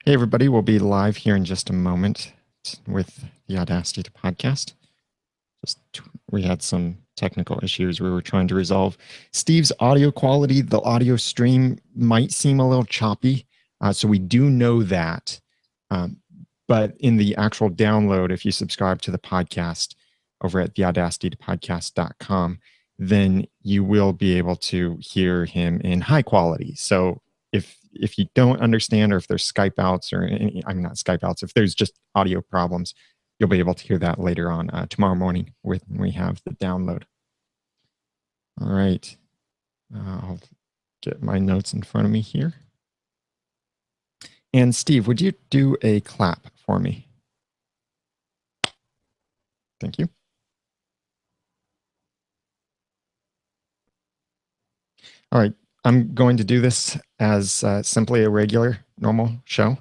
Hey, everybody. We'll be live here in just a moment with the Audacity to podcast. We had some technical issues we were trying to resolve. Steve's audio quality, the audio stream might seem a little choppy. So we do know that. But in the actual download, if you subscribe to the podcast over at theaudacitytopodcast.com, then you will be able to hear him in high quality. So if you don't understand, or if there's Skype outs or not Skype outs, if there's just audio problems, you'll be able to hear that later on tomorrow morning when we have the download. All right. I'll get my notes in front of me here. And Steve, would you do a clap for me? Thank you. All right. I'm going to do this as simply a regular, normal show.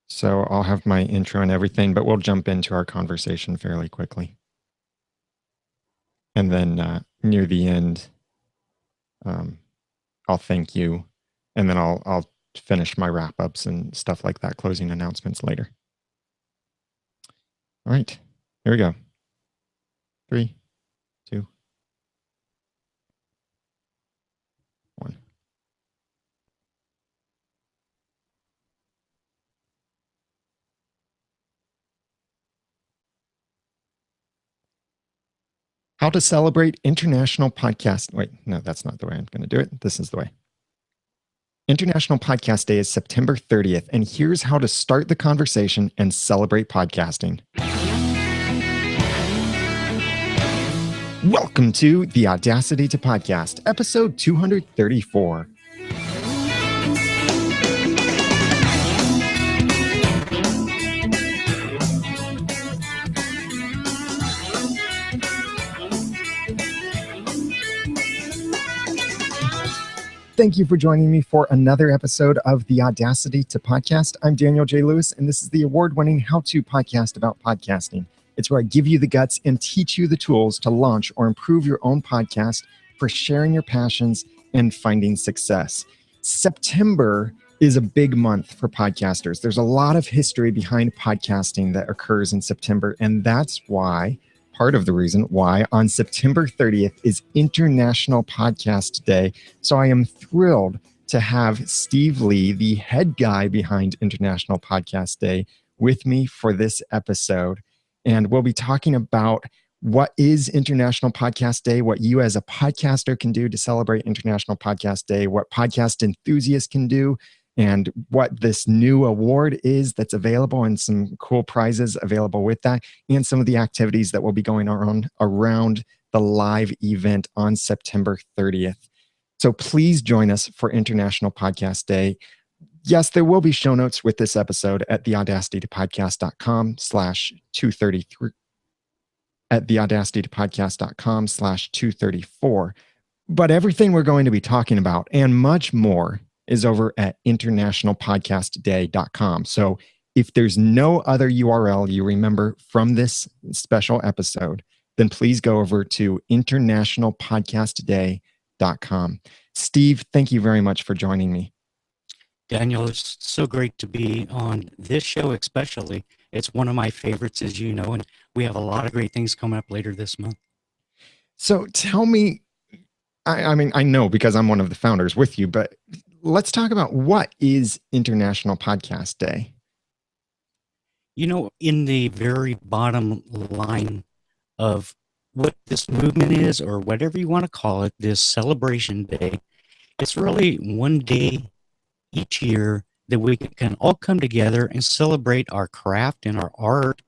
So I'll have my intro and everything, but we'll jump into our conversation fairly quickly. And then near the end, I'll thank you, and then I'll finish my wrap-ups and stuff like that, closing announcements later. All right, here we go. 3, 2, 1. How to celebrate International Podcast. Wait, no, that's not the way I'm going to do it. This is the way. International Podcast Day is September 30th, and here's how to start the conversation and celebrate podcasting. Welcome to the Audacity to Podcast, episode 234. Thank you for joining me for another episode of the Audacity to Podcast. I'm Daniel J. Lewis, and this is the award-winning how-to podcast about podcasting. It's where I give you the guts and teach you the tools to launch or improve your own podcast for sharing your passions and finding success. September is a big month for podcasters. There's a lot of history behind podcasting that occurs in September, and that's why, part of the reason why, on September 30th is International Podcast Day. So I am thrilled to have Steve Lee, the head guy behind International Podcast Day, with me for this episode. And we'll be talking about what is International Podcast Day, what you as a podcaster can do to celebrate International Podcast Day, what podcast enthusiasts can do, and what this new award is that's available, and some cool prizes available with that, and some of the activities that will be going on around the live event on September 30th. So please join us for International Podcast Day. Yes, there will be show notes with this episode at theaudacitytopodcast.com/233, at theaudacitytopodcast.com/234. But everything we're going to be talking about and much more is over at internationalpodcastday.com. So if there's no other URL you remember from this special episode, then please go over to internationalpodcastday.com. Steve, thank you very much for joining me. Daniel, it's so great to be on this show, especially. It's one of my favorites, as you know, and we have a lot of great things coming up later this month. So tell me, I mean, I know because I'm one of the founders with you, but let's talk about what is International Podcast Day? You know, in the very bottom line of what this movement is, or whatever you want to call it, this celebration day, it's really one day each year that we can all come together and celebrate our craft and our art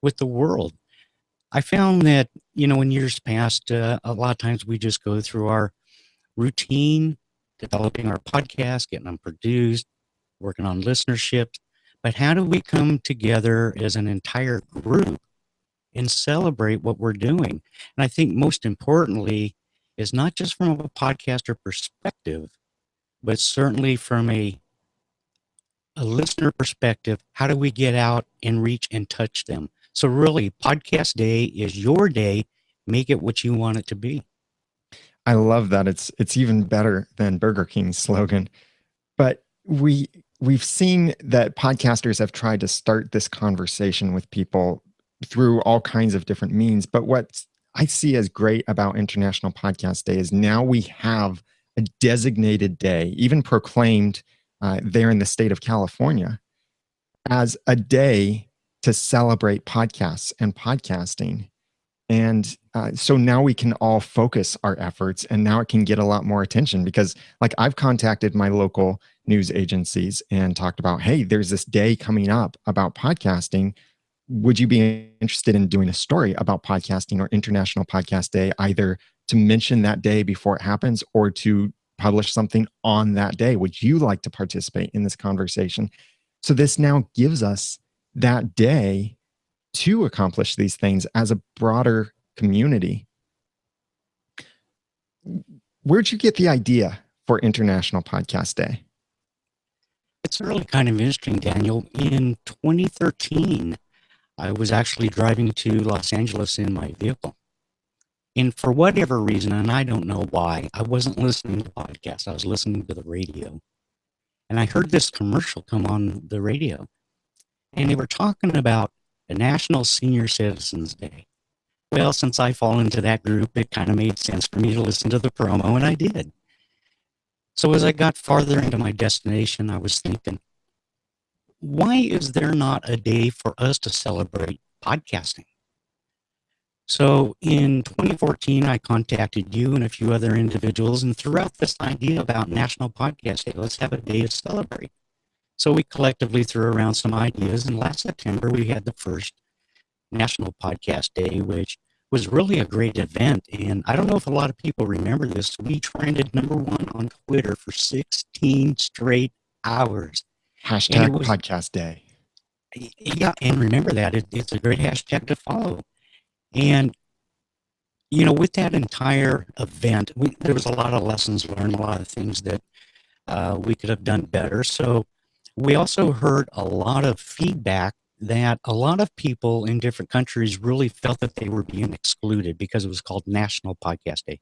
with the world. I found that, you know, in years past, a lot of times we just go through our routine, developing our podcast, getting them produced, working on listenership. But how do we come together as an entire group and celebrate what we're doing? And I think most importantly is not just from a podcaster perspective, but certainly from a listener perspective. How do we get out and reach and touch them? So really, Podcast Day is your day. Make it what you want it to be. I love that. It's even better than Burger King's slogan. But we we've seen that podcasters have tried to start this conversation with people through all kinds of different means. But what I see as great about International Podcast Day is now we have a designated day, even proclaimed there in the state of California, as a day to celebrate podcasts and podcasting. And so now we can all focus our efforts, and now it can get a lot more attention because, like, I've contacted my local news agencies and talked about, hey, there's this day coming up about podcasting. Would you be interested in doing a story about podcasting or International Podcast Day, either to mention that day before it happens or to publish something on that day? Would you like to participate in this conversation? So this now gives us that day to accomplish these things as a broader community. Where'd you get the idea for International Podcast Day? It's really kind of interesting, Daniel. In 2013, I was actually driving to Los Angeles in my vehicle. And for whatever reason, and I don't know why, I wasn't listening to podcasts. I was listening to the radio. And I heard this commercial come on the radio. And they were talking about the National Senior Citizens Day. Well, since I fall into that group, it kind of made sense for me to listen to the promo, and I did. So as I got farther into my destination, I was thinking, why is there not a day for us to celebrate podcasting? So in 2014, I contacted you and a few other individuals and threw out this idea about National Podcast Day. Let's have a day to celebrate. So we collectively threw around some ideas, and last September we had the first National Podcast Day, which was really a great event. And I don't know if a lot of people remember this. We trended #1 on Twitter for 16 straight hours. Hashtag Podcast Day. Yeah, and remember that. It's a great hashtag to follow. And, with that entire event, there was a lot of lessons learned, a lot of things that we could have done better. So we also heard a lot of feedback that a lot of people in different countries really felt that they were being excluded because it was called National Podcast Day.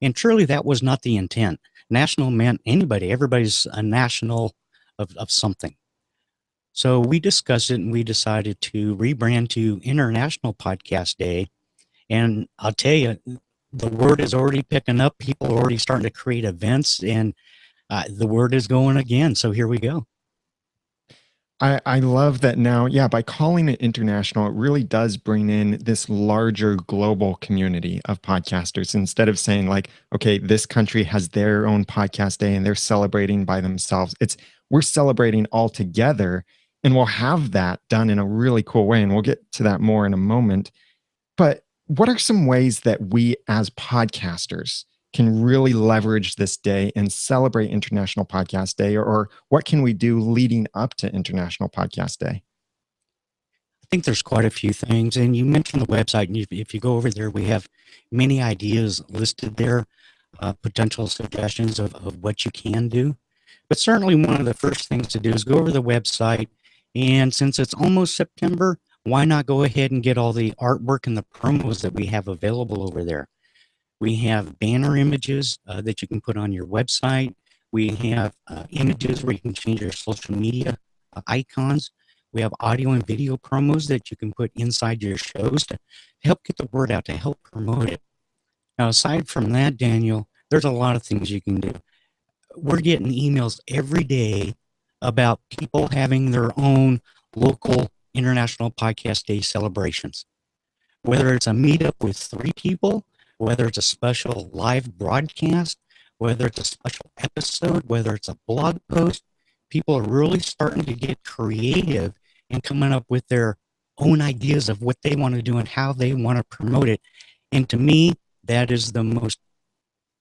And truly, that was not the intent. National meant anybody. Everybody's a national of something. So we discussed it and we decided to rebrand to International Podcast Day. And I'll tell you, the word is already picking up. People are already starting to create events, and the word is going again. So here we go. I love that now. Yeah, by calling it international, it really does bring in this larger global community of podcasters instead of saying, like, okay, this country has their own podcast day and they're celebrating by themselves. We're celebrating all together, and we'll have that done in a really cool way. And we'll get to that more in a moment. But what are some ways that we as podcasters can really leverage this day and celebrate International Podcast Day, or what can we do leading up to International Podcast Day? I think there's quite a few things. And you mentioned the website, and if you go over there, we have many ideas listed there, potential suggestions of what you can do. But certainly one of the first things to do is go over the website. And since it's almost September, why not go ahead and get all the artwork and the promos that we have available over there? We have banner images that you can put on your website. We have images where you can change your social media icons. We have audio and video promos that you can put inside your shows to help get the word out, to help promote it. Now, aside from that, Daniel, there's a lot of things you can do. We're getting emails every day about people having their own local International Podcast Day celebrations. Whether it's a meetup with 3 people, whether it's a special live broadcast, whether it's a special episode, whether it's a blog post, people are really starting to get creative and coming up with their own ideas of what they want to do and how they want to promote it. And to me, that is the most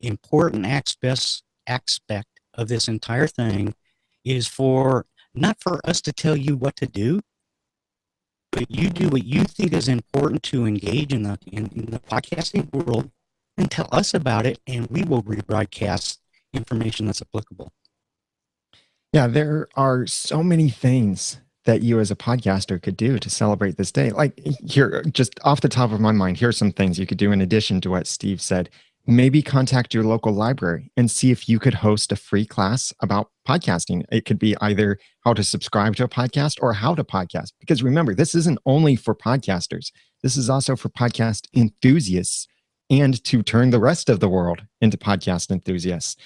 important aspect of this entire thing, is not for us to tell you what to do, but you do what you think is important to engage in the podcasting world, and tell us about it, and we will rebroadcast information that's applicable. Yeah, there are so many things that you as a podcaster could do to celebrate this day. Like, here, just off the top of my mind, here are some things you could do in addition to what Steve said. maybe contact your local library and see if you could host a free class about podcasting. It could be either how to subscribe to a podcast or how to podcast. Because remember, this isn't only for podcasters, this is also for podcast enthusiasts and to turn the rest of the world into podcast enthusiasts.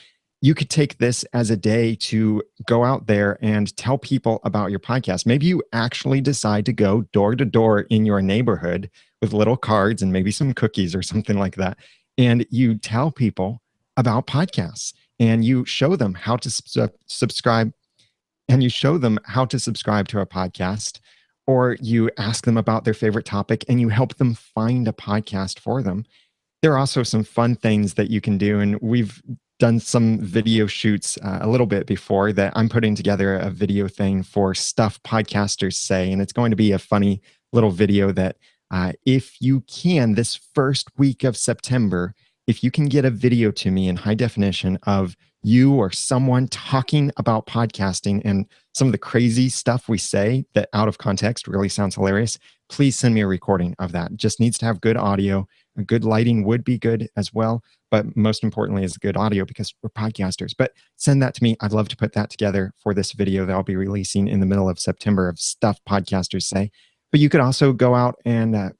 You could take this as a day to go out there and tell people about your podcast. Maybe you actually decide to go door to door in your neighborhood with little cards and maybe some cookies or something like that. And you tell people about podcasts and you show them how to subscribe and you show them how to subscribe to a podcast, or you ask them about their favorite topic and you help them find a podcast for them. There are also some fun things that you can do. And we've done some video shoots a little bit before that. I'm putting together a video thing for Stuff Podcasters Say. And it's going to be a funny little video that if you can, this first week of September, if you can get a video to me in high definition of you or someone talking about podcasting and some of the crazy stuff we say that out of context really sounds hilarious, please send me a recording of that. It just needs to have good audio. A good lighting would be good as well, but most importantly is good audio because we're podcasters. But send that to me. I'd love to put that together for this video that I'll be releasing in the middle of September of Stuff Podcasters Say. But you could also go out and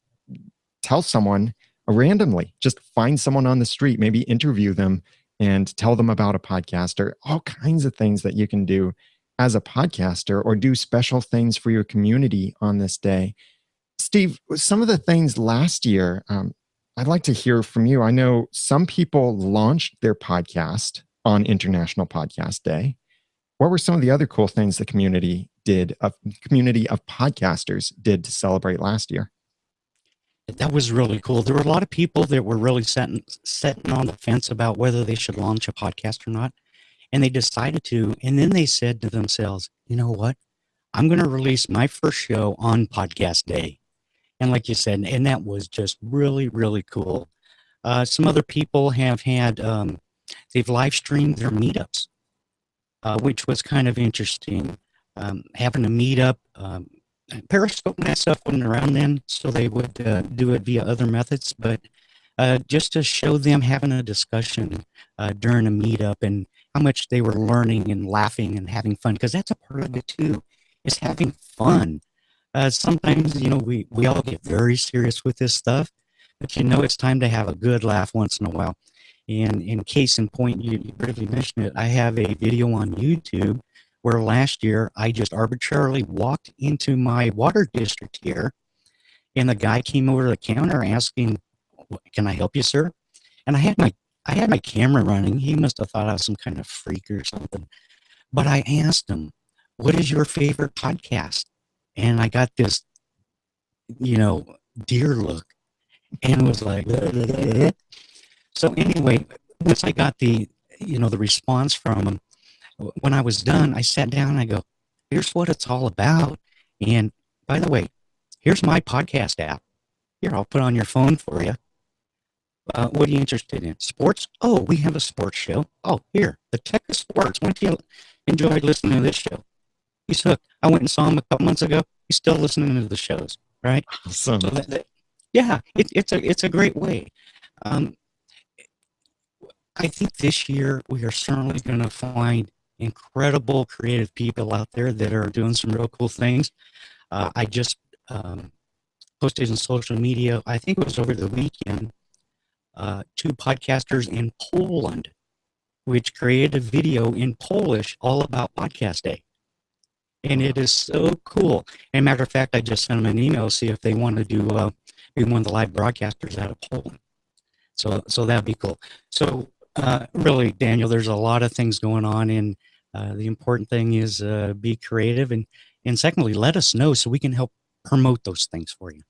tell someone randomly, just find someone on the street, maybe interview them and tell them about a podcast, or all kinds of things that you can do as a podcaster, or do special things for your community on this day. Steve, some of the things last year, I'd like to hear from you. I know some people launched their podcast on International Podcast Day. What were some of the other cool things the community of podcasters did to celebrate last year? That was really cool. There were a lot of people that were really sitting on the fence about whether they should launch a podcast or not. And they decided to. And then they said to themselves, you know what? I'm going to release my first show on Podcast Day. And like you said, and that was just really, really cool. Some other people have had, they've live streamed their meetups, which was kind of interesting. Having a meetup, Periscope and that stuff wasn't around then, so they would do it via other methods. But just to show them having a discussion during a meetup and how much they were learning and laughing and having fun, because that's a part of it too, is having fun. Sometimes, we all get very serious with this stuff, but it's time to have a good laugh once in a while. And in case in point, you briefly mentioned it, I have a video on YouTube where last year I just arbitrarily walked into my water district here, and the guy came over to the counter asking, "Can I help you, sir?" And I had my camera running. He must have thought I was some kind of freak or something. But I asked him, "What is your favorite podcast?" And I got this, deer look, and was like, so anyway, once I got the response from him, when I was done, I sat down and I go, here's what it's all about. And by the way, here's my podcast app. Here, I'll put on your phone for you. What are you interested in? Sports? Oh, we have a sports show. Oh, here, the Tech of Sports. Why don't you enjoy listening to this show? He's hooked. I went and saw him a couple months ago. He's still listening to the shows, right? Awesome. So it's a great way. I think this year we are certainly going to find incredible creative people out there that are doing some real cool things. I just posted on social media, I think it was over the weekend, 2 podcasters in Poland, which created a video in Polish all about Podcast Day. And it is so cool. And matter of fact, I just sent them an email to see if they want to do be one of the live broadcasters out of Poland. So that'd be cool. So really, Daniel, there's a lot of things going on, and the important thing is be creative, and secondly, let us know so we can help promote those things for you.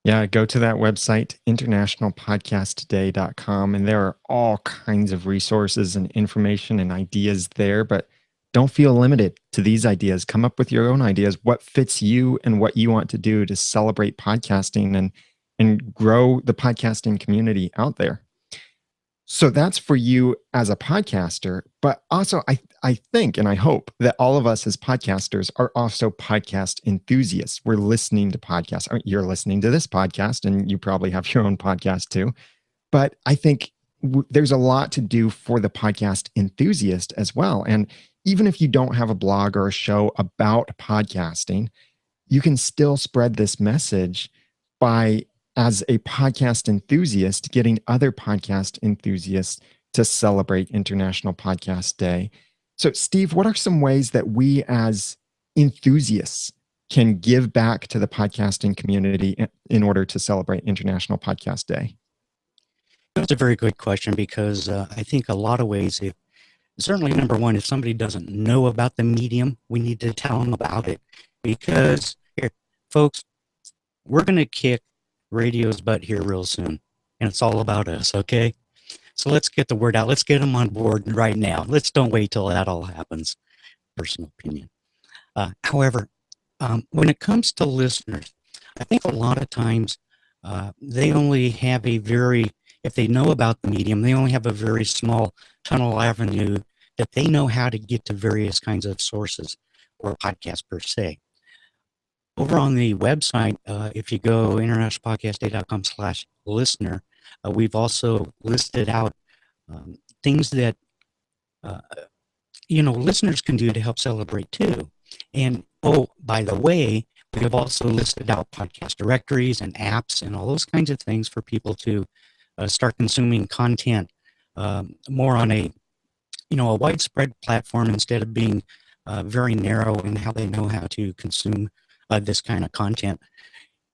Yeah, go to that website, internationalpodcastday.com, and there are all kinds of resources and information and ideas there, but don't feel limited to these ideas. Come up with your own ideas, what fits you and what you want to do to celebrate podcasting and grow the podcasting community out there. So that's for you as a podcaster, but also I think and I hope that all of us as podcasters are also podcast enthusiasts. We're listening to podcasts. You're listening to this podcast and you probably have your own podcast too. But I think there's a lot to do for the podcast enthusiast as well. And even if you don't have a blog or a show about podcasting, you can still spread this message by, as a podcast enthusiast, getting other podcast enthusiasts to celebrate International Podcast Day. So, Steve, what are some ways that we as enthusiasts can give back to the podcasting community in order to celebrate International Podcast Day? That's a very good question because I think a lot of ways, if certainly number one, if somebody doesn't know about the medium, we need to tell them about it. Because here, folks, we're going to kick radio's butt here real soon. And it's all about us, okay? So let's get the word out. Let's get them on board right now. Let's don't wait till that all happens. Personal opinion. However, when it comes to listeners, I think a lot of times they only have a very, if they know about the medium, they only have a very small tunnel avenue that they know how to get to various kinds of sources or podcasts per se. Over on the website, if you go internationalpodcastday.com/listener, we've also listed out things that uh, listeners can do to help celebrate too. And oh, by the way, we have also listed out podcast directories and apps and all those kinds of things for people to start consuming content more on a widespread platform instead of being very narrow in how they know how to consume this kind of content.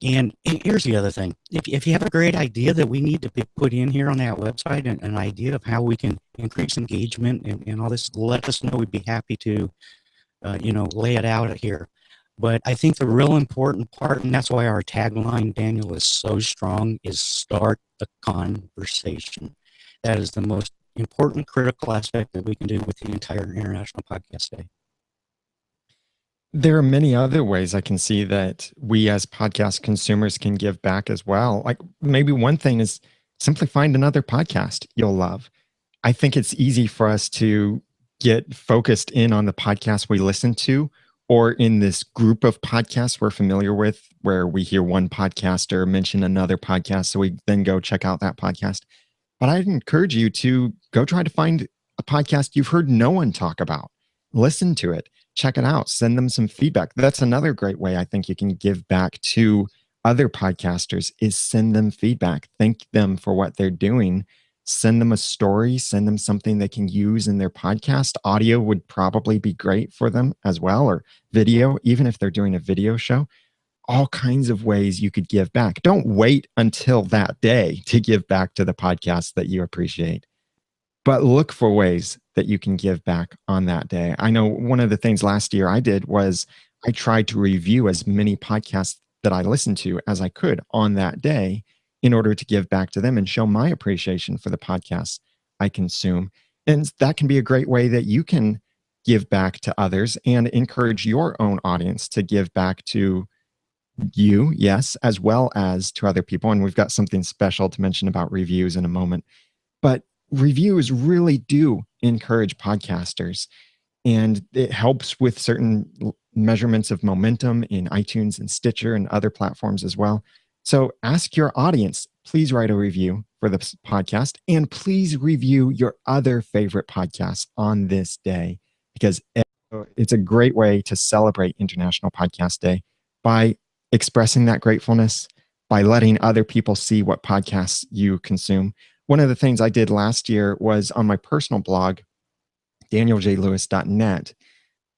And here's the other thing. If you have a great idea that we need to put in here on that website, and an idea of how we can increase engagement and all this, let us know. We'd be happy to, lay it out here. But I think the real important part, and that's why our tagline, Daniel, is so strong, is start the conversation. That is the most important, critical aspect that we can do with the entire International Podcast Day. There are many other ways I can see that we as podcast consumers can give back as well. Like maybe one thing is simply find another podcast you'll love. I think it's easy for us to get focused in on the podcast we listen to, or in this group of podcasts we're familiar with, where we hear one podcaster mention another podcast. So we then go check out that podcast. But I'd encourage you to go try to find a podcast you've heard no one talk about. Listen to it, check it out, send them some feedback. That's another great way I think you can give back to other podcasters, is send them feedback. Thank them for what they're doing. Send them a story, send them something they can use in their podcast. Audio would probably be great for them as well, or video, even if they're doing a video show. All kinds of ways you could give back. Don't wait until that day to give back to the podcast that you appreciate, but look for ways that you can give back on that day. I know one of the things last year I did was I tried to review as many podcasts that I listened to as I could on that day in order to give back to them and show my appreciation for the podcasts I consume. And that can be a great way that you can give back to others and encourage your own audience to give back to you, yes, as well as to other people. And we've got something special to mention about reviews in a moment. But reviews really do encourage podcasters, and it helps with certain measurements of momentum in iTunes and Stitcher and other platforms as well. So ask your audience, please write a review for this podcast, and please review your other favorite podcasts on this day, because it's a great way to celebrate International Podcast Day by expressing that gratefulness, by letting other people see what podcasts you consume. One of the things I did last year was on my personal blog, danieljlewis.net,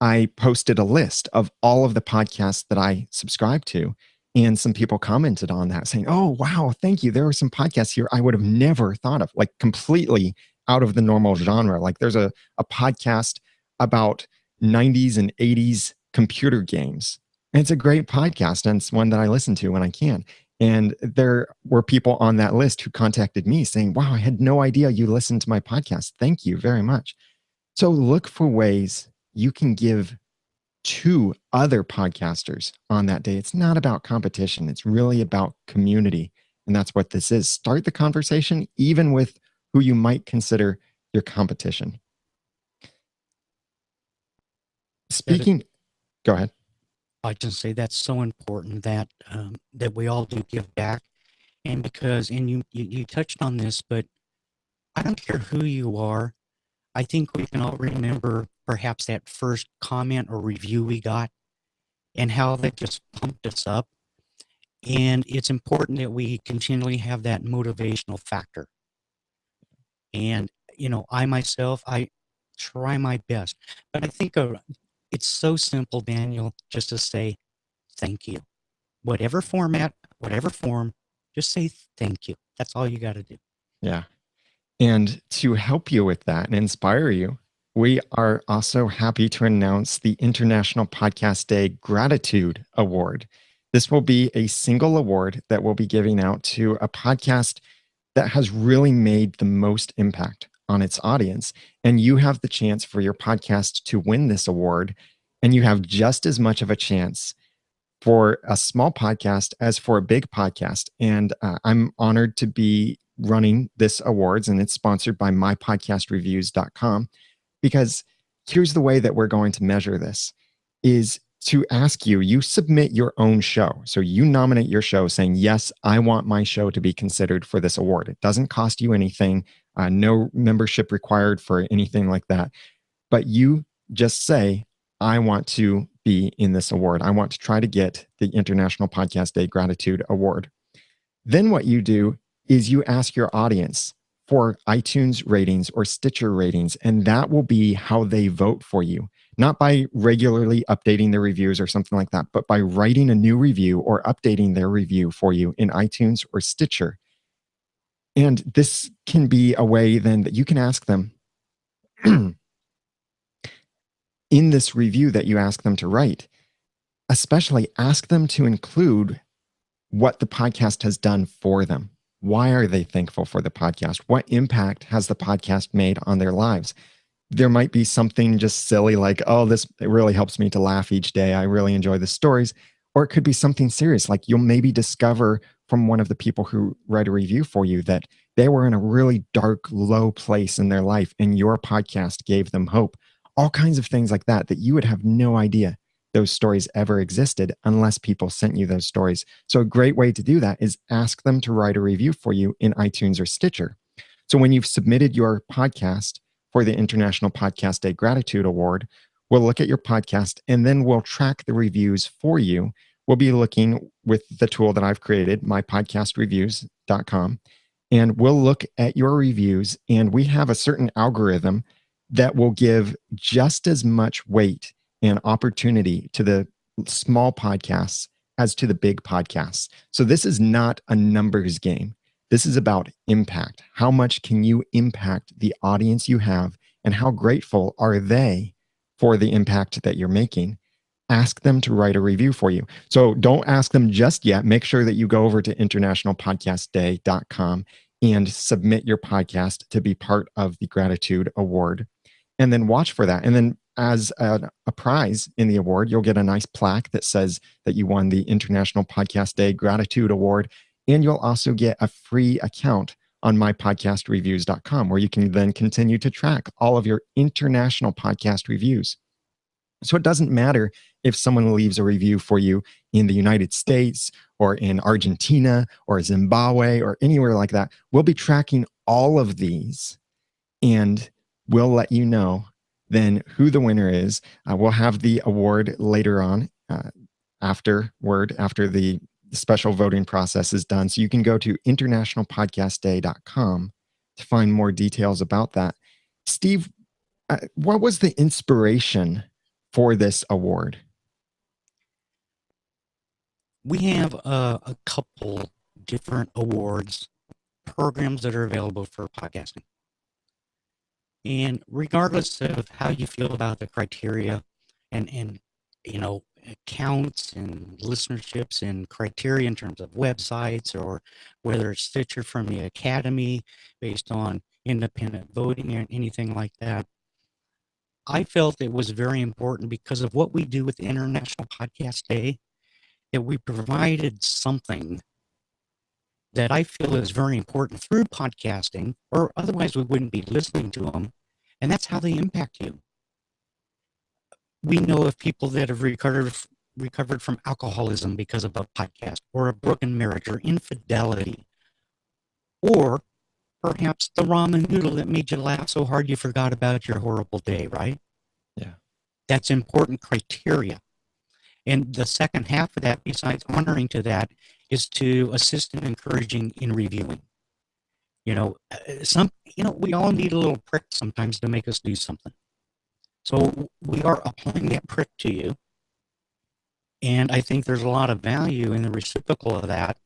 I posted a list of all of the podcasts that I subscribe to. And some people commented on that saying, oh, wow, thank you. There are some podcasts here I would have never thought of, like completely out of the normal genre. Like there's a podcast about 90s and 80s computer games. And it's a great podcast, and it's one that I listen to when I can. And there were people on that list who contacted me saying, wow, I had no idea you listened to my podcast. Thank you very much. So look for ways you can give to other podcasters on that day. It's not about competition. It's really about community. And that's what this is. Start the conversation, even with who you might consider your competition. Speaking, go ahead. I just say that's so important that that we all do give back, and because you touched on this, but I don't care who you are. I think we can all remember perhaps that first comment or review we got and how that just pumped us up. And it's important that we continually have that motivational factor. And, I myself, I try my best. But I think it's so simple, Daniel, just to say thank you. Whatever format, whatever form, just say thank you. That's all you got to do. Yeah. And to help you with that and inspire you, we are also happy to announce the International Podcast Day Gratitude Award. This will be a single award that we'll be giving out to a podcast that has really made the most impact on its audience. And you have the chance for your podcast to win this award. And you have just as much of a chance for a small podcast as for a big podcast. And I'm honored to be running this awards, and it's sponsored by mypodcastreviews.com, because here's the way that we're going to measure this is to ask you submit your own show. So you nominate your show saying, yes, I want my show to be considered for this award. It doesn't cost you anything, no membership required for anything like that. But you just say, I want to be in this award. I want to try to get the International Podcast Day Gratitude Award. Then what you do is you ask your audience for iTunes ratings or Stitcher ratings, and that will be how they vote for you. Not by regularly updating their reviews or something like that, but by writing a new review or updating their review for you in iTunes or Stitcher. And this can be a way then that you can ask them in this review that you ask them to write, especially ask them to include what the podcast has done for them. Why are they thankful for the podcast? What impact has the podcast made on their lives? There might be something just silly like, oh, it really helps me to laugh each day. I really enjoy the stories. Or it could be something serious, like you'll maybe discover from one of the people who write a review for you that they were in a really dark, low place in their life, and your podcast gave them hope. All kinds of things like that you would have no idea those stories ever existed unless people sent you those stories. So a great way to do that is ask them to write a review for you in iTunes or Stitcher. So when you've submitted your podcast for the International Podcast Day Gratitude Award, we'll look at your podcast and then we'll track the reviews for you. We'll be looking with the tool that I've created, mypodcastreviews.com, and we'll look at your reviews, and we have a certain algorithm that will give just as much weight and opportunity to the small podcasts as to the big podcasts. So this is not a numbers game. This is about impact. How much can you impact the audience you have, and how grateful are they for the impact that you're making? Ask them to write a review for you. So don't ask them just yet. Make sure that you go over to internationalpodcastday.com and submit your podcast to be part of the Gratitude Award, and then watch for that. And then as a prize in the award, you'll get a nice plaque that says that you won the International Podcast Day Gratitude Award. And you'll also get a free account on mypodcastreviews.com, where you can then continue to track all of your international podcast reviews. So it doesn't matter if someone leaves a review for you in the United States or in Argentina or Zimbabwe or anywhere like that. We'll be tracking all of these, and we'll let you know then who the winner is. We'll have the award later on after the special voting process is done. So you can go to internationalpodcastday.com to find more details about that. Steve, what was the inspiration for this award? We have a couple different awards programs that are available for podcasting. And regardless of how you feel about the criteria and counts and listenerships and criteria in terms of websites, or whether it's Stitcher from the Academy based on independent voting or anything like that, I felt it was very important because of what we do with International Podcast Day, that we provided something that I feel is very important through podcasting, or otherwise we wouldn't be listening to them, and that's how they impact you. We know of people that have recovered from alcoholism because of a podcast, or a broken marriage, or infidelity, or perhaps the ramen noodle that made you laugh so hard you forgot about your horrible day, right? Yeah. That's important criteria. And the second half of that, besides honoring to that, is to assist in encouraging in reviewing. We all need a little prick sometimes to make us do something. So we are applying that prick to you. And I think there's a lot of value in the reciprocal of that.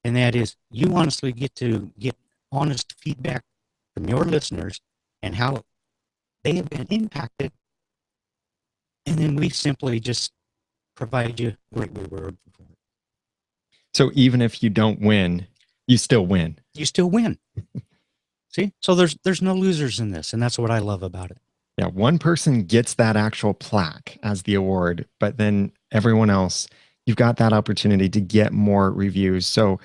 And that is you honestly get to get honest feedback from your listeners and how they have been impacted. And then we simply just provide you great reward for it. So even if you don't win, you still win. You still win. See? So there's no losers in this, and that's what I love about it. Yeah, one person gets that actual plaque as the award, but then everyone else, you've got that opportunity to get more reviews. So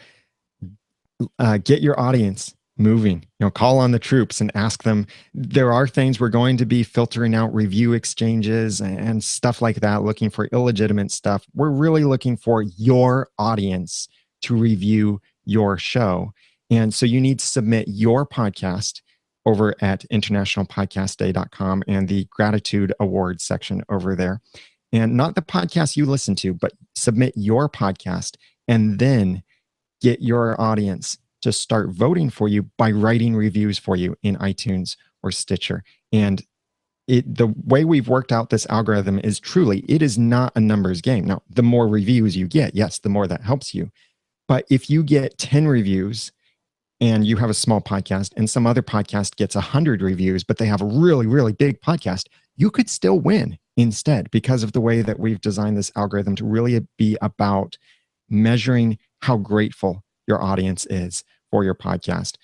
get your audience moving. Call on the troops and ask them. There are things we're going to be filtering out review exchanges and stuff like that, looking for illegitimate stuff. We're really looking for your audience to review your show. And so you need to submit your podcast over at internationalpodcastday.com and the gratitude awards section over there. And not the podcast you listen to, but submit your podcast and then get your audience to start voting for you by writing reviews for you in iTunes or Stitcher. And the way we've worked out this algorithm is truly, it is not a numbers game. Now, the more reviews you get, yes, the more that helps you. But if you get 10 reviews and you have a small podcast and some other podcast gets 100 reviews, but they have a really, really big podcast, you could still win instead because of the way that we've designed this algorithm to really be about measuring how grateful your audience is for your podcast.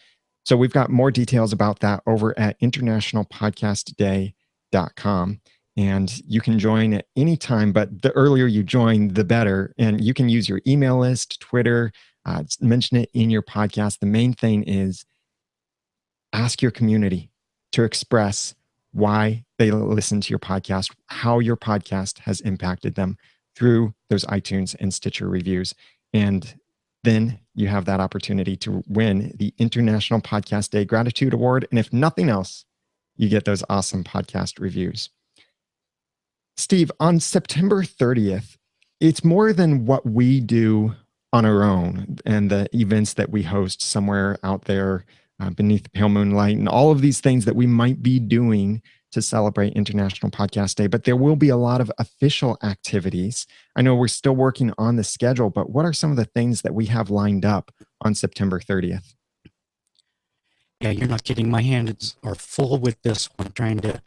So we've got more details about that over at internationalpodcastday.com. And you can join at any time, but the earlier you join, the better. And you can use your email list, Twitter, mention it in your podcast. The main thing is ask your community to express why they listen to your podcast, how your podcast has impacted them through those iTunes and Stitcher reviews. And then you have that opportunity to win the International Podcast Day Gratitude Award. And if nothing else, you get those awesome podcast reviews. Steve, on September 30th, it's more than what we do on our own and the events that we host somewhere out there beneath the pale moonlight and all of these things that we might be doing to celebrate International Podcast Day, but there will be a lot of official activities. I know we're still working on the schedule, but what are some of the things that we have lined up on September 30th? Yeah, you're not kidding. My hands are full with this one, trying to,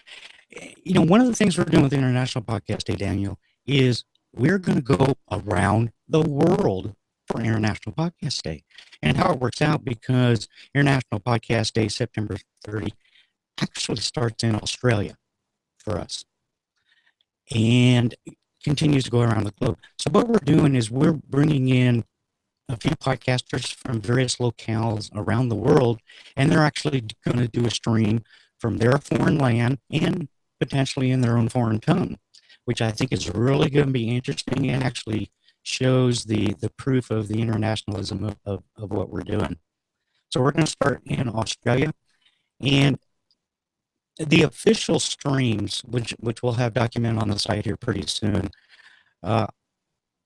one of the things we're doing with International Podcast Day, Daniel, is we're going to go around the world for International Podcast Day. And how it works out, because International Podcast Day, September 30, actually starts in Australia for us and continues to go around the globe. So what we're doing is we're bringing in a few podcasters from various locales around the world, and they're actually going to do a stream from their foreign land and potentially in their own foreign tongue, which I think is really going to be interesting and actually shows the proof of the internationalism of what we're doing. So we're going to start in Australia, and the official streams, which we'll have documented on the site here pretty soon, are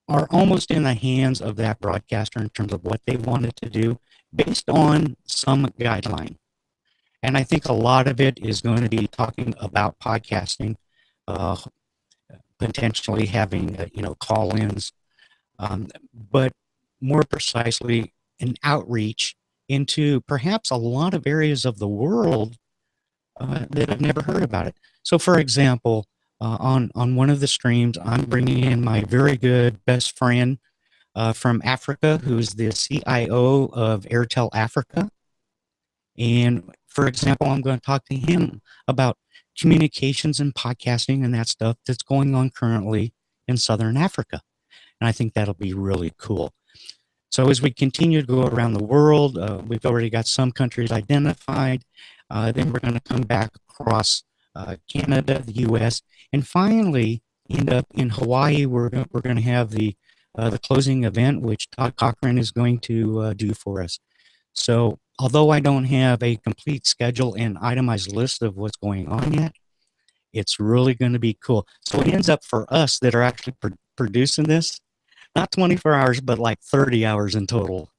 almost in the hands of that broadcaster in terms of what they wanted to do based on some guideline. And I think a lot of it is going to be talking about podcasting, potentially having, call-ins, but more precisely an outreach into perhaps a lot of areas of the world that have never heard about it. So, for example, on one of the streams, I'm bringing in my very good best friend from Africa, who's the CIO of Airtel Africa. And, for example, I'm going to talk to him about communications and podcasting and that stuff that's going on currently in Southern Africa. And I think that'll be really cool. So as we continue to go around the world, we've already got some countries identified. Then we're going to come back across Canada, the U.S., and finally end up in Hawaii. We're going to have the closing event, which Todd Cochran is going to do for us. So although I don't have a complete schedule and itemized list of what's going on yet, it's really going to be cool. So it ends up for us that are actually producing this, not 24 hours, but like 30 hours in total.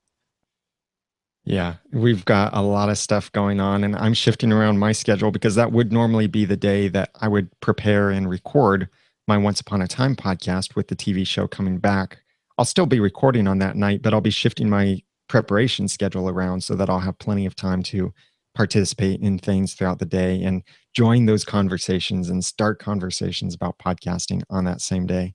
Yeah, we've got a lot of stuff going on, and I'm shifting around my schedule because that would normally be the day that I would prepare and record my Once Upon a Time podcast with the TV show coming back. I'll still be recording on that night, but I'll be shifting my preparation schedule around so that I'll have plenty of time to participate in things throughout the day and join those conversations and start conversations about podcasting on that same day.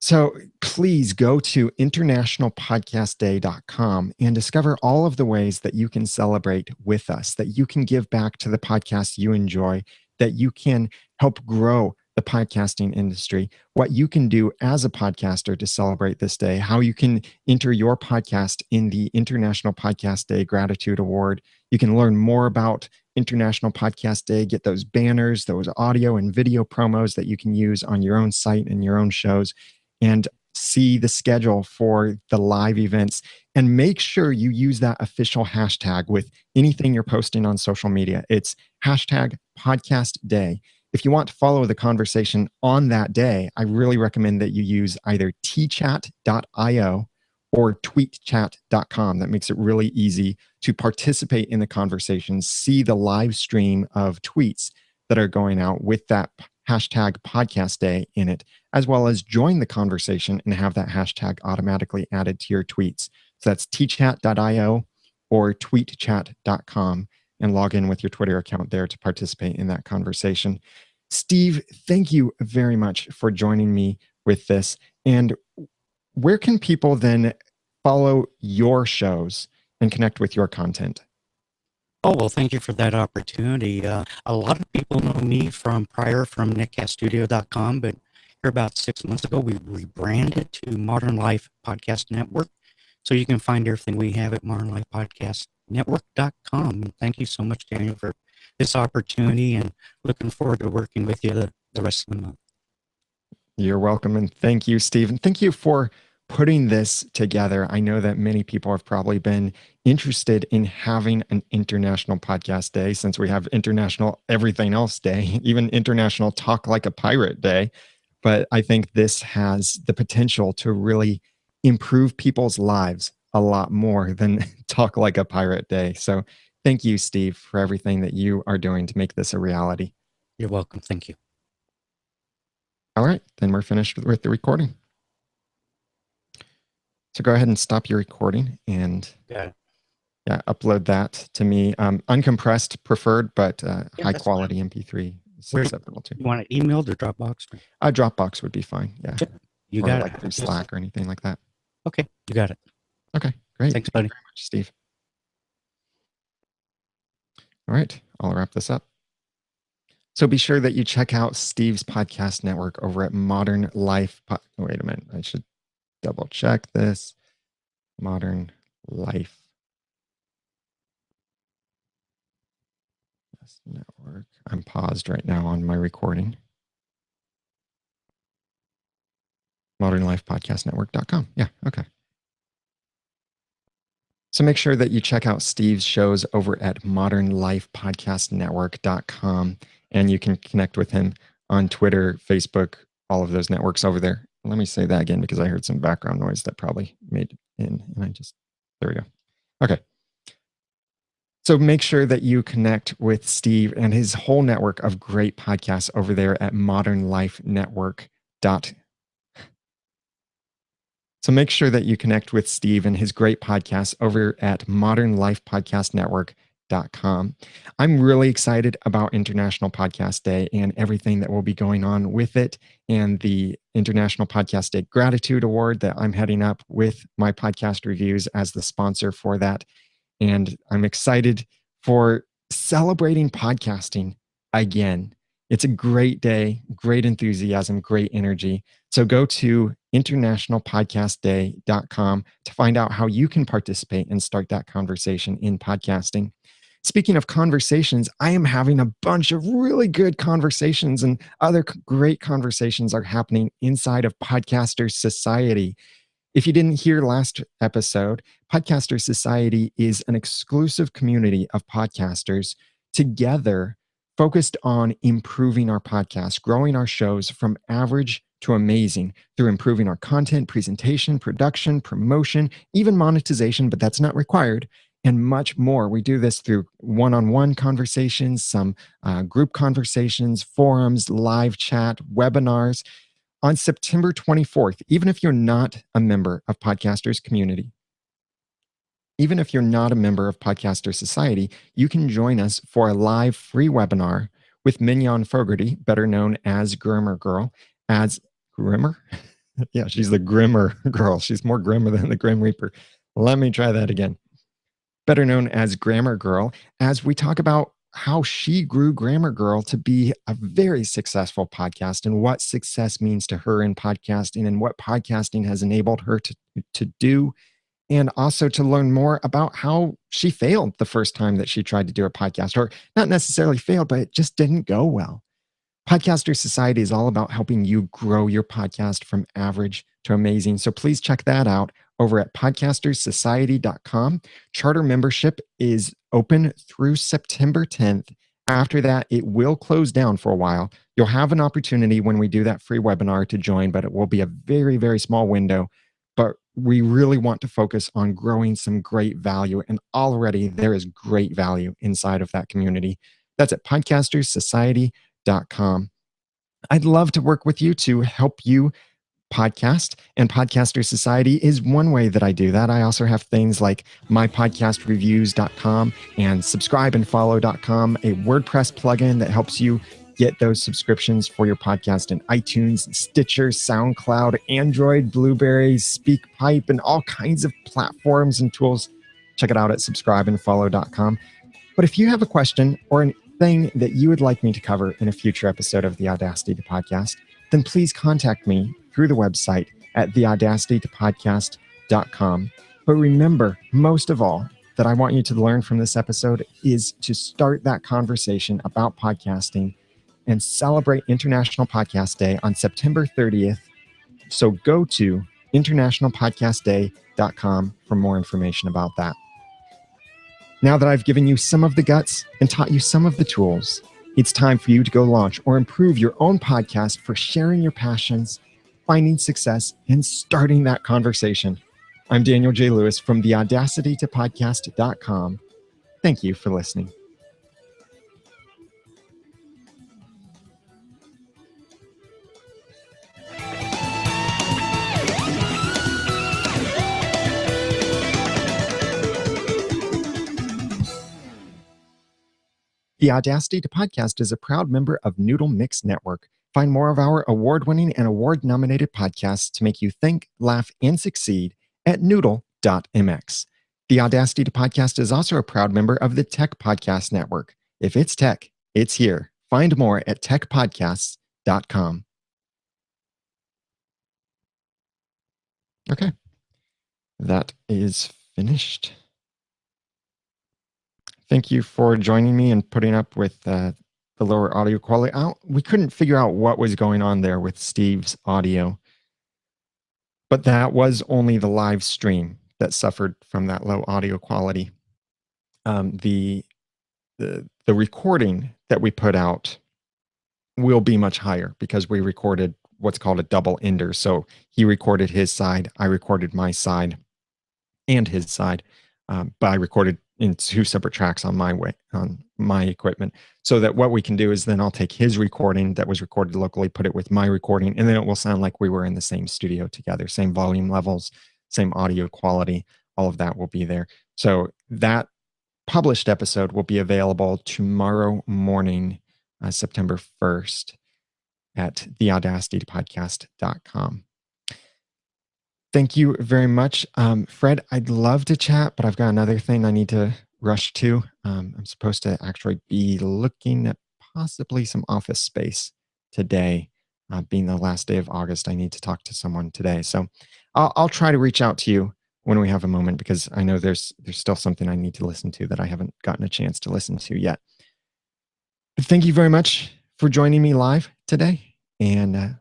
So please go to internationalpodcastday.com and discover all of the ways that you can celebrate with us, that you can give back to the podcast you enjoy, that you can help grow the podcasting industry, what you can do as a podcaster to celebrate this day, how you can enter your podcast in the International Podcast Day Gratitude Award. You can learn more about International Podcast Day, get those banners, those audio and video promos that you can use on your own site and your own shows, and see the schedule for the live events, and make sure you use that official hashtag with anything you're posting on social media. It's hashtag podcast day. If you want to follow the conversation on that day, I really recommend that you use either tchat.io or tweetchat.com. That makes it really easy to participate in the conversation, see the live stream of tweets that are going out with that hashtag podcast day in it, as well as join the conversation and have that hashtag automatically added to your tweets. So that's tchat.io or tweetchat.com, and log in with your Twitter account there to participate in that conversation. Steve, thank you very much for joining me with this. And where can people then follow your shows and connect with your content? Oh, well, thank you for that opportunity. A lot of people know me from netcaststudio.com, but here about 6 months ago, we rebranded to Modern Life Podcast Network. So you can find everything we have at modernlifepodcastnetwork.com. Thank you so much, Daniel, for this opportunity, and looking forward to working with you the rest of the month. You're welcome. And thank you, Steve. And thank you for putting this together. I know that many people have probably been interested in having an International Podcast Day, since we have International Everything Else Day, even International Talk Like a Pirate Day. But I think this has the potential to really improve people's lives a lot more than Talk Like a Pirate Day. So thank you, Steve, for everything that you are doing to make this a reality. You're welcome. Thank you. All right, then we're finished with the recording. So go ahead and stop your recording and upload that to me. Uncompressed preferred, but high quality fine. MP3 is acceptable too. You want it emailed or Dropbox? Dropbox would be fine. Yeah. Sure. You or got like it. Through Slack or anything like that. Okay, you got it. Okay, great. Thanks, buddy. Thank you very much, Steve. All right, I'll wrap this up. So be sure that you check out Steve's podcast network over at Modern Life. Wait a minute, I should double check this. Modern Life Network. I'm paused right now on my recording. modernlifepodcastnetwork.com. Yeah, okay. So make sure that you check out Steve's shows over at modernlifepodcastnetwork.com, and you can connect with him on Twitter, Facebook, all of those networks over there. Let me say that again because I heard some background noise that probably made in, and there we go. Okay. So make sure that you connect with Steve and his whole network of great podcasts over there at modernlifenetwork.com. So make sure that you connect with Steve and his great podcasts over at modernlifepodcastnetwork.com. I'm really excited about International Podcast Day and everything that will be going on with it, and the International Podcast Day Gratitude Award that I'm heading up with my podcast reviews as the sponsor for that. And I'm excited for celebrating podcasting again. It's a great day, great enthusiasm, great energy. So go to internationalpodcastday.com to find out how you can participate and start that conversation in podcasting. Speaking of conversations, I am having a bunch of really good conversations, and other great conversations are happening inside of Podcasters Society. If you didn't hear last episode, Podcaster Society is an exclusive community of podcasters together focused on improving our podcast, growing our shows from average to amazing through improving our content, presentation, production, promotion, even monetization, but that's not required, and much more. We do this through one-on-one conversations, some group conversations, forums, live chat, webinars. On September 24th, even if you're not a member of Podcasters Community, even if you're not a member of Podcaster Society, you can join us for a live free webinar with Mignon Fogarty, better known as Grimmer Girl, as Grimmer? Yeah, she's the Grimmer Girl. She's more grimmer than the Grim Reaper. Let me try that again. Better known as Grammar Girl, as we talk about how she grew Grammar Girl to be a very successful podcast and what success means to her in podcasting and what podcasting has enabled her to do. And also to learn more about how she failed the first time that she tried to do a podcast, or not necessarily failed, but it just didn't go well. Podcaster Society is all about helping you grow your podcast from average to amazing. So please check that out over at podcastersociety.com. Charter membership is open through September 10th. After that, it will close down for a while. You'll have an opportunity when we do that free webinar to join, but it will be a very, very small window. But we really want to focus on growing some great value. And already there is great value inside of that community. That's at podcastersociety.com. I'd love to work with you to help you podcast, and Podcaster Society is one way that I do that. I also have things like mypodcastreviews.com and subscribeandfollow.com, a WordPress plugin that helps you get those subscriptions for your podcast in iTunes, Stitcher, SoundCloud, Android, Blueberry, SpeakPipe, and all kinds of platforms and tools. Check it out at subscribeandfollow.com. But if you have a question or an thing that you would like me to cover in a future episode of the Audacity to Podcast, then please contact me through the website at theaudacitytopodcast.com. But remember, most of all, that I want you to learn from this episode is to start that conversation about podcasting and celebrate International Podcast Day on September 30th. So go to internationalpodcastday.com for more information about that. Now that I've given you some of the guts and taught you some of the tools, it's time for you to go launch or improve your own podcast for sharing your passions, finding success, and starting that conversation. I'm Daniel J. Lewis from theaudacitytopodcast.com. Thank you for listening. The Audacity to Podcast is a proud member of Noodle.mx Network. Find more of our award-winning and award-nominated podcasts to make you think, laugh, and succeed at Noodle.mx. The Audacity to Podcast is also a proud member of the Tech Podcast Network. If it's tech, it's here. Find more at techpodcasts.com. Okay, that is finished. Thank you for joining me and putting up with the lower audio quality. We couldn't figure out what was going on there with Steve's audio, but that was only the live stream that suffered from that low audio quality. The recording that we put out will be much higher because we recorded what's called a double ender. So he recorded his side, I recorded my side and his side, but I recorded in two separate tracks on my equipment, so that what we can do is then I'll take his recording that was recorded locally, put it with my recording, and then it will sound like we were in the same studio together, same volume levels, same audio quality, all of that will be there. So that published episode will be available tomorrow morning, September 1st at theaudacitypodcast.com. Thank you very much. Fred, I'd love to chat, but I've got another thing I need to rush to. I'm supposed to actually be looking at possibly some office space today. Being the last day of August, I need to talk to someone today. So I'll try to reach out to you when we have a moment, because I know there's still something I need to listen to that I haven't gotten a chance to listen to yet. But thank you very much for joining me live today, and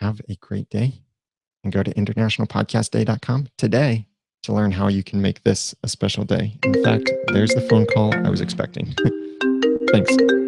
have a great day. and go to internationalpodcastday.com today to learn how you can make this a special day. In fact, there's the phone call I was expecting. Thanks.